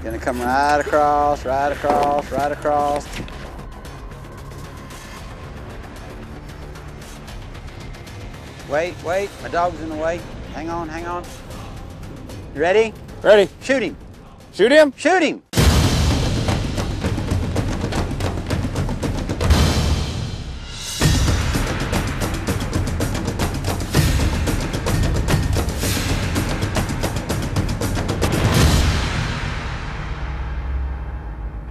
Gonna come right across, right across, right across. Wait, wait, my dog's in the way. Hang on, hang on. You ready? Ready. Shoot him. Shoot him? Shoot him.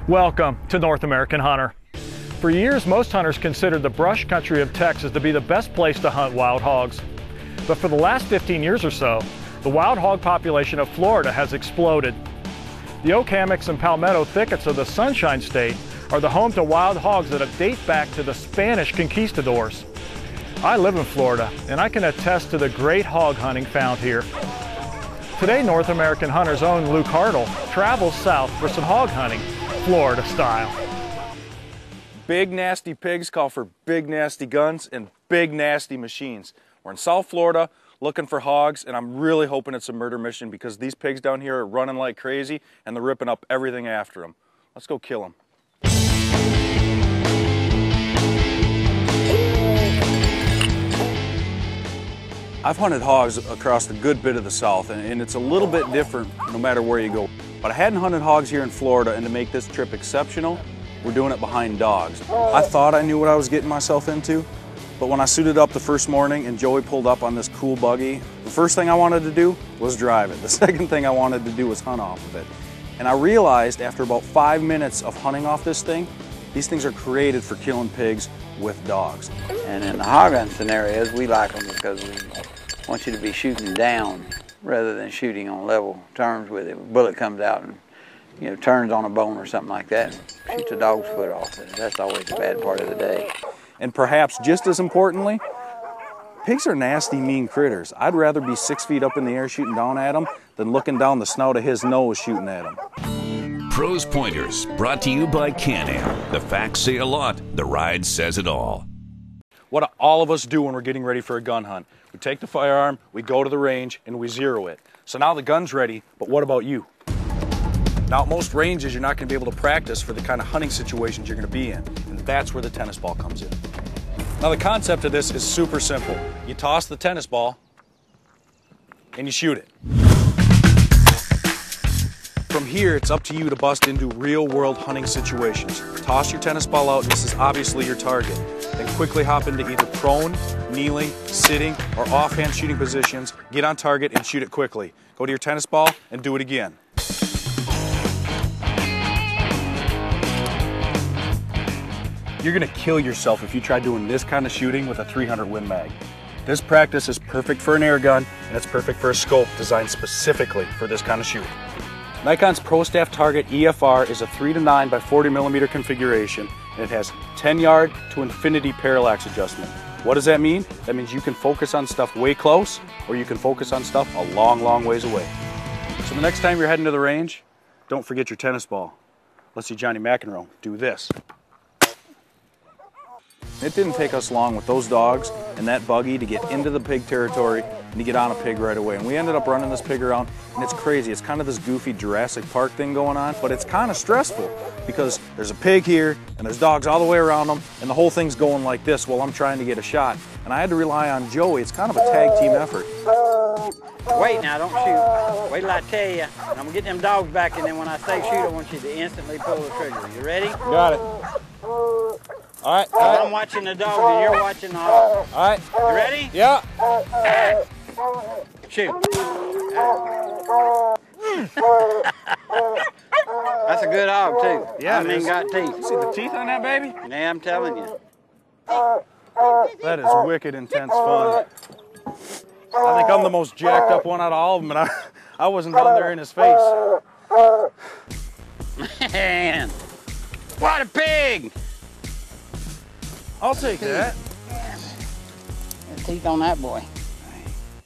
Welcome to North American Hunter. For years, most hunters considered the brush country of Texas to be the best place to hunt wild hogs. But for the last 15 years or so, the wild hog population of Florida has exploded. The oak hammocks and palmetto thickets of the Sunshine State are the home to wild hogs that date back to the Spanish conquistadors. I live in Florida, and I can attest to the great hog hunting found here. Today, North American Hunter's own Luke Hartle travels south for some hog hunting, Florida style. Big nasty pigs call for big nasty guns and big nasty machines. We're in South Florida looking for hogs, and I'm really hoping it's a murder mission because these pigs down here are running like crazy and they're ripping up everything after them. Let's go kill them. I've hunted hogs across a good bit of the South, and it's a little bit different no matter where you go. But I hadn't hunted hogs here in Florida, and to make this trip exceptional, we're doing it behind dogs. I thought I knew what I was getting myself into, but when I suited up the first morning and Joey pulled up on this cool buggy, the first thing I wanted to do was drive it. The second thing I wanted to do was hunt off of it. And I realized after about 5 minutes of hunting off this thing, these things are created for killing pigs with dogs. And in the hog hunting scenarios, we like them because we want you to be shooting down rather than shooting on level terms with it. A bullet comes out and, you know, turns on a bone or something like that, and shoots a dog's foot off. That's always the bad part of the day. And perhaps just as importantly, pigs are nasty, mean critters. I'd rather be 6 feet up in the air shooting down at them than looking down the snout of his nose shooting at him. Pros Pointers, brought to you by Can-Am. The facts say a lot, the ride says it all. What do all of us do when we're getting ready for a gun hunt? We take the firearm, we go to the range, and we zero it. So now the gun's ready, but what about you? Now at most ranges, you're not going to be able to practice for the kind of hunting situations you're going to be in, and that's where the tennis ball comes in. Now the concept of this is super simple. You toss the tennis ball, and you shoot it. From here, it's up to you to bust into real-world hunting situations. Toss your tennis ball out, and this is obviously your target. Then quickly hop into either prone, kneeling, sitting, or offhand shooting positions, get on target, and shoot it quickly. Go to your tennis ball and do it again. You're gonna kill yourself if you try doing this kind of shooting with a 300 Win Mag. This practice is perfect for an air gun, and it's perfect for a scope designed specifically for this kind of shooting. Nikon's ProStaff Target EFR is a 3:9 by 40mm configuration, and it has 10-yard to infinity parallax adjustment. What does that mean? That means you can focus on stuff way close, or you can focus on stuff a long, long ways away. So the next time you're heading to the range, don't forget your tennis ball. Let's see Johnny McEnroe do this. It didn't take us long with those dogs and that buggy to get into the pig territory and to get on a pig right away. And we ended up running this pig around, and it's crazy. It's kind of this goofy Jurassic Park thing going on, but it's kind of stressful because there's a pig here and there's dogs all the way around them, and the whole thing's going like this while I'm trying to get a shot. And I had to rely on Joey. It's kind of a tag team effort. Wait now, don't shoot. Wait till I tell you. I'm gonna get them dogs back, and then when I say shoot, I want you to instantly pull the trigger. You ready? Got it. All right. I'm watching the dog and you're watching the hog. All right. You ready? Yeah. Shoot. That's a good hog too. Yeah, I mean, got teeth. See the teeth on that baby? Yeah, I'm telling you. That is wicked intense fun. I think I'm the most jacked up one out of all of them, and I wasn't down there in his face. Man, what a pig! I'll take that. The teeth on that boy.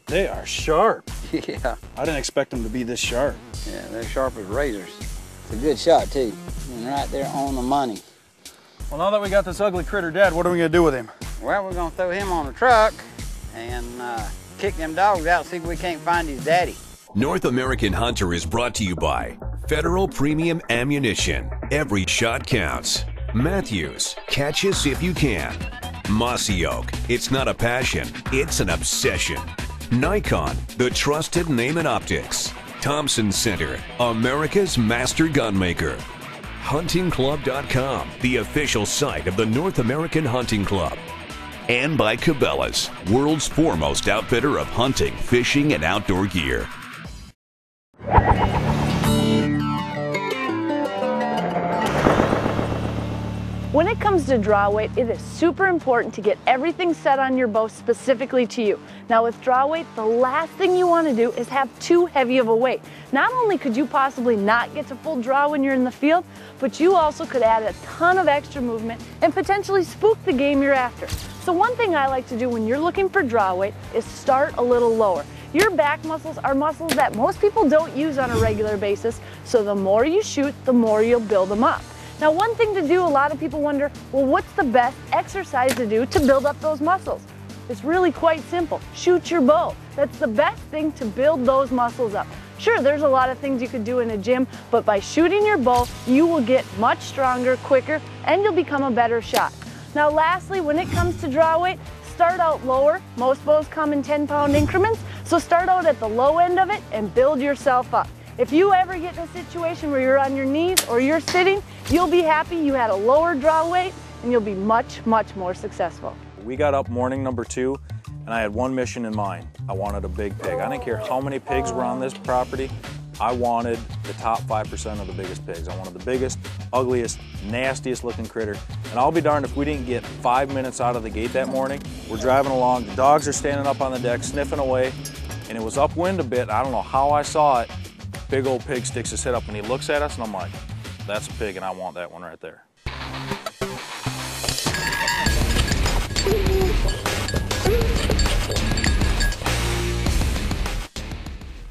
They are sharp. Yeah. I didn't expect them to be this sharp. Yeah, they're sharp as razors. It's a good shot too, and right there on the money. Well, now that we got this ugly critter dead, what are we gonna do with him? Well, we're gonna throw him on the truck and kick them dogs out, see if we can't find his daddy. North American Hunter is brought to you by Federal Premium Ammunition. Every shot counts. Matthews, catch us if you can. Mossy Oak, it's not a passion, it's an obsession. Nikon, the trusted name in optics. Thompson Center, America's master gunmaker. HuntingClub.com, the official site of the North American Hunting Club. And by Cabela's, world's foremost outfitter of hunting, fishing, and outdoor gear. When it comes to draw weight, it is super important to get everything set on your bow specifically to you. Now with draw weight, the last thing you want to do is have too heavy of a weight. Not only could you possibly not get to full draw when you're in the field, but you also could add a ton of extra movement and potentially spook the game you're after. So one thing I like to do when you're looking for draw weight is start a little lower. Your back muscles are muscles that most people don't use on a regular basis, so the more you shoot, the more you'll build them up. Now one thing to do, a lot of people wonder, well, what's the best exercise to do to build up those muscles? It's really quite simple. Shoot your bow. That's the best thing to build those muscles up. Sure, there's a lot of things you could do in a gym, but by shooting your bow, you will get much stronger, quicker, and you'll become a better shot. Now lastly, when it comes to draw weight, start out lower. Most bows come in 10-pound increments, so start out at the low end of it and build yourself up. If you ever get in a situation where you're on your knees or you're sitting, you'll be happy you had a lower draw weight and you'll be much, much more successful. We got up morning number 2 and I had one mission in mind. I wanted a big pig. I didn't care how many pigs were on this property. I wanted the top 5% of the biggest pigs. I wanted the biggest, ugliest, nastiest looking critter. And I'll be darned if we didn't get 5 minutes out of the gate that morning. We're driving along, the dogs are standing up on the deck sniffing away, and it was upwind a bit. I don't know how I saw it. Big old pig sticks his head up and he looks at us and I'm like, that's a pig and I want that one right there.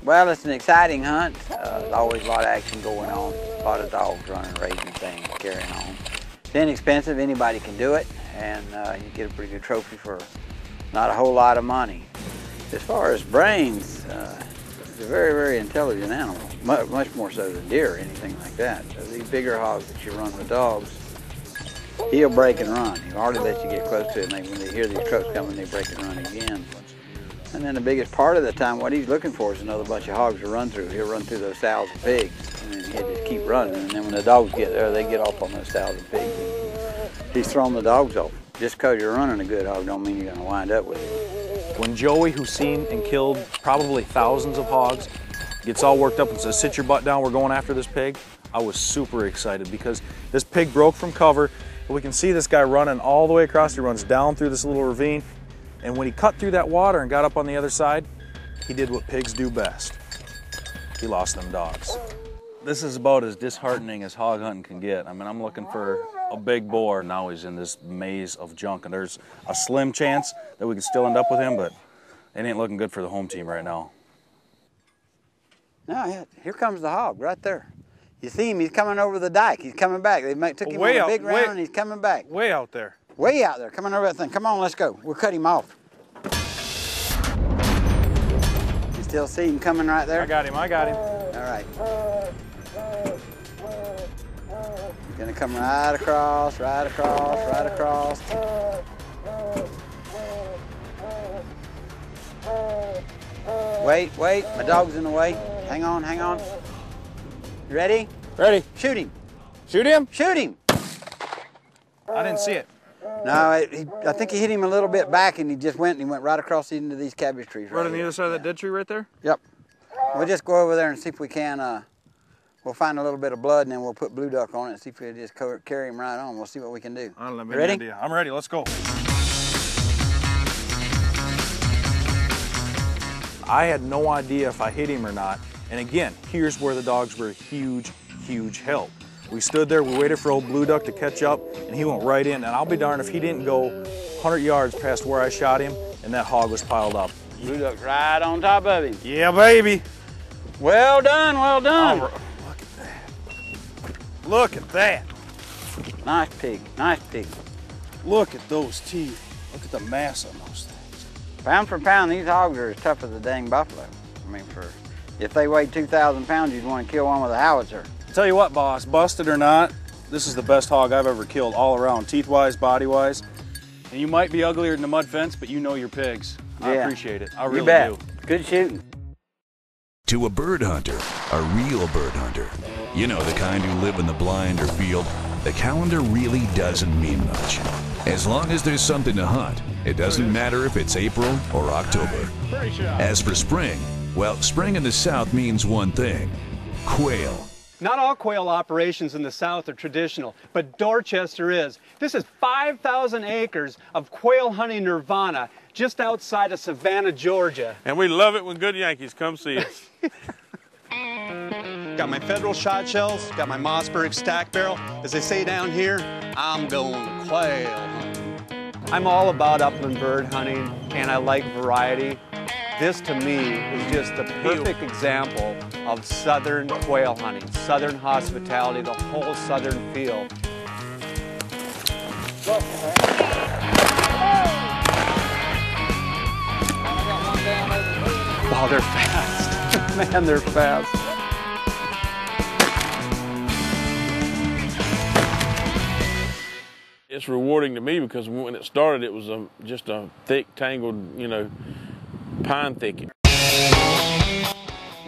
Well, it's an exciting hunt. There's always a lot of action going on. A lot of dogs running, raising things, carrying on. It's inexpensive, anybody can do it, and you get a pretty good trophy for not a whole lot of money. As far as brains, it's a very, very intelligent animal, much more so than deer or anything like that. So these bigger hogs that you run with dogs, he'll break and run. He'll hardly let you get close to him. When they hear these trucks coming, they break and run again. And then the biggest part of the time, what he's looking for is another bunch of hogs to run through. He'll run through those sows and pigs, and then he'll just keep running. And then when the dogs get there, they get off on those sows and pigs. He's throwing the dogs off. Just because you're running a good hog don't mean you're going to wind up with it. When Joey, who's seen and killed probably thousands of hogs, gets all worked up and says, sit your butt down, we're going after this pig, I was super excited because this pig broke from cover. And we can see this guy running all the way across. He runs down through this little ravine. And when he cut through that water and got up on the other side, he did what pigs do best. He lost them dogs. This is about as disheartening as hog hunting can get. I mean, I'm looking for a big boar. Now he's in this maze of junk, and there's a slim chance that we could still end up with him, but it ain't looking good for the home team right now. Now, here comes the hog right there. You see him, he's coming over the dike. He's coming back. They took him on a big round, and he's coming back. Way out there. Way out there, coming over that thing. Come on, let's go. We'll cut him off. You still see him coming right there? I got him. All right. He's gonna come right across, right across, right across. Wait, my dog's in the way. Hang on. You ready? Ready. Shoot him. Shoot him? Shoot him. I didn't see it. No, I think he hit him a little bit back, and he went right across into these cabbage trees. Right on the other side of that dead tree right there? Yep. We'll just go over there and see if we can, we'll find a little bit of blood, and then we'll put blue duck on it and see if we just carry him right on. We'll see what we can do. I don't know, ready? Idea. I'm ready, let's go. I had no idea if I hit him or not. And again, here's where the dogs were a huge, huge help. We stood there, we waited for old blue duck to catch up, and he went right in. And I'll be darned if he didn't go 100 yards past where I shot him, and that hog was piled up. Blue duck's right on top of him. Yeah, baby. Well done, well done. Look at that. Look at that. Nice pig, nice pig. Look at those teeth. Look at the mass on those things. Pound for pound, these hogs are as tough as a dang buffalo. I mean, If they weighed 2,000 pounds, you'd want to kill one with a howitzer. Tell you what, boss, busted or not, this is the best hog I've ever killed all around, teeth-wise, body-wise. And you might be uglier than a mud fence, but you know your pigs. I appreciate it. I really do. Good shooting. To a bird hunter, a real bird hunter, you know, the kind who live in the blind or field, the calendar really doesn't mean much. As long as there's something to hunt, it doesn't matter if it's April or October. As for spring, well, spring in the South means one thing: quail. Not all quail operations in the South are traditional, but Dorchester is. This is 5,000 acres of quail hunting nirvana just outside of Savannah, Georgia. And we love it when good Yankees come see us. Got my Federal shot shells, got my Mossberg stack barrel. As they say down here, I'm going quail hunting. I'm all about upland bird hunting, and I like variety. This, to me, is just the perfect example of southern quail hunting, southern hospitality, the whole southern feel. Wow, they're fast. Man, they're fast. It's rewarding to me because when it started, it was just a thick, tangled, pine thicket.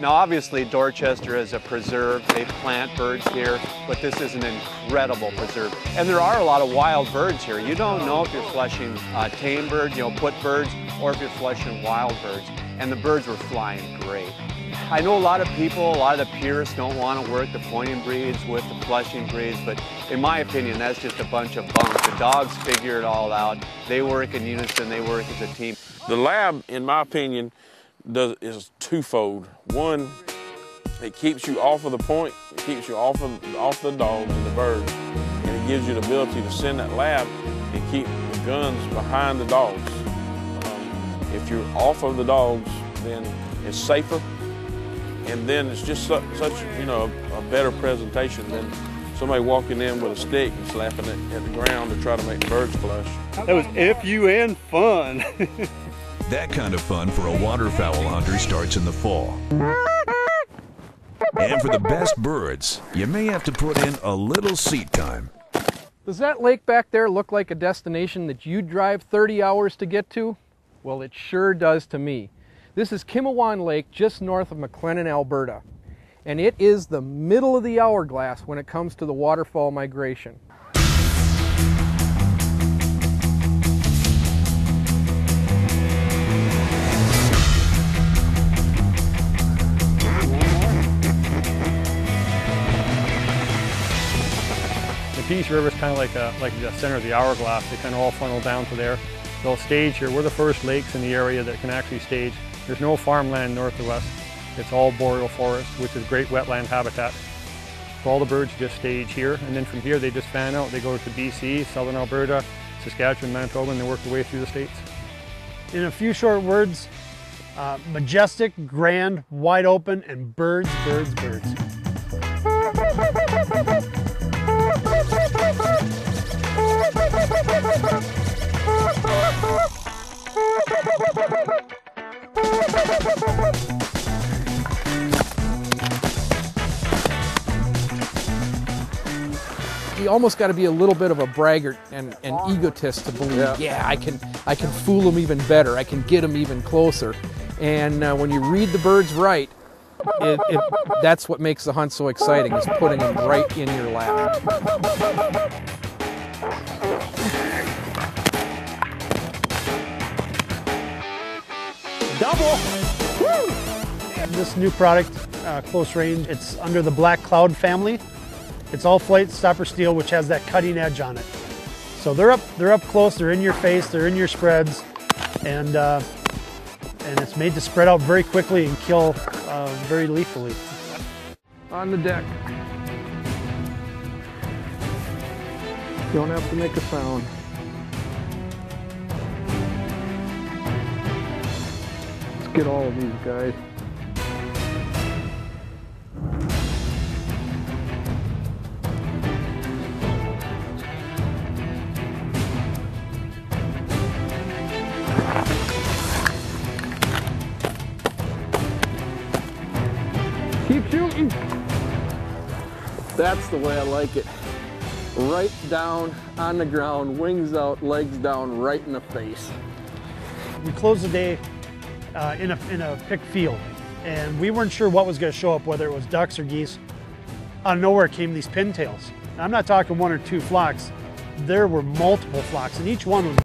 Now, obviously, Dorchester is a preserve. They plant birds here, but this is an incredible preserve. And there are a lot of wild birds here. You don't know if you're flushing tame birds, put birds, or if you're flushing wild birds. And the birds were flying great. I know a lot of people, a lot of the purists don't want to work the pointing breeds with the flushing breeds, but in my opinion, that's just a bunch of bunk. The dogs figure it all out. They work in unison, they work as a team. The lab, in my opinion, is twofold. One, it keeps you off of the point, it keeps you off the dogs and the birds, and it gives you the ability to send that lab and keep the guns behind the dogs. If you're off of the dogs, then it's safer, and then it's just such a better presentation than somebody walking in with a stick and slapping it at the ground to try to make birds flush. That was FUN fun. That kind of fun for a waterfowl hunter starts in the fall. And for the best birds, you may have to put in a little seat time. Does that lake back there look like a destination that you'd drive 30 hours to get to? Well, it sure does to me. This is Kimmel Lake, just north of McLennan, Alberta. And it is the middle of the hourglass when it comes to the waterfowl migration. The Peace River is kind of like the center of the hourglass. They kind of all funnel down to there. They'll stage here. We're the first lakes in the area that can actually stage. There's no farmland north of us. It's all boreal forest, which is great wetland habitat. So all the birds just stage here, and then from here they just fan out. They go to BC, southern Alberta, Saskatchewan, Manitoba, and they work their way through the states. In a few short words, majestic, grand, wide open, and birds, birds, birds. You almost got to be a little bit of a braggart and egotist to believe, yeah, I can fool them even better. I can get them even closer. And when you read the birds right, that's what makes the hunt so exciting, is putting them right in your lap. Double! Woo! This new product, close range, it's under the Black Cloud family. It's all flight stopper steel, which has that cutting edge on it. So they're up close, they're in your face, they're in your spreads, and it's made to spread out very quickly and kill very lethally. On the deck. Don't have to make a sound. Let's get all of these guys. That's the way I like it. Right down on the ground, wings out, legs down, right in the face. We closed the day in a picked field, and we weren't sure what was going to show up, whether it was ducks or geese. Out of nowhere came these pintails. I'm not talking one or two flocks. There were multiple flocks, and each one was